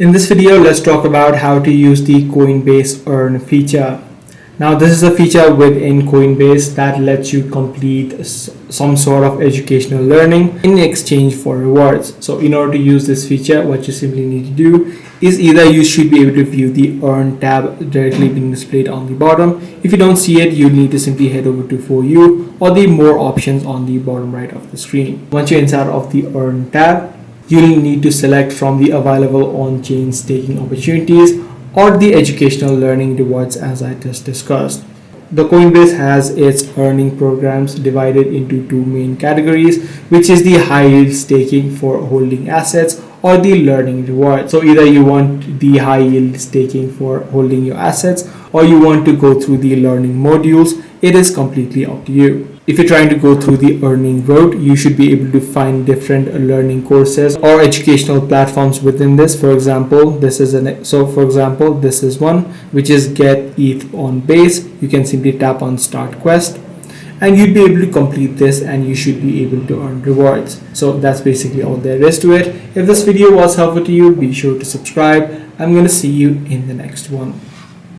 In this video, let's talk about how to use the Coinbase Earn feature. Now, this is a feature within Coinbase that lets you complete some sort of educational learning in exchange for rewards. So in order to use this feature, what you simply need to do is either you should be able to view the Earn tab directly being displayed on the bottom. If you don't see it, you need to simply head over to For You or the More options on the bottom right of the screen. Once you're inside of the Earn tab, you'll need to select from the available on-chain staking opportunities or the educational learning rewards as I just discussed. The Coinbase has its earning programs divided into two main categories, which is the high yield staking for holding assets or the learning reward. So either you want the high yield staking for holding your assets or you want to go through the learning modules. It is completely up to you. If you're trying to go through the earning route, you should be able to find different learning courses or educational platforms within this. For example, this is one, which is Get ETH on Base. You can simply tap on Start Quest and you'd be able to complete this and you should be able to earn rewards. So that's basically all there is to it. If this video was helpful to you, be sure to subscribe. I'm going to see you in the next one.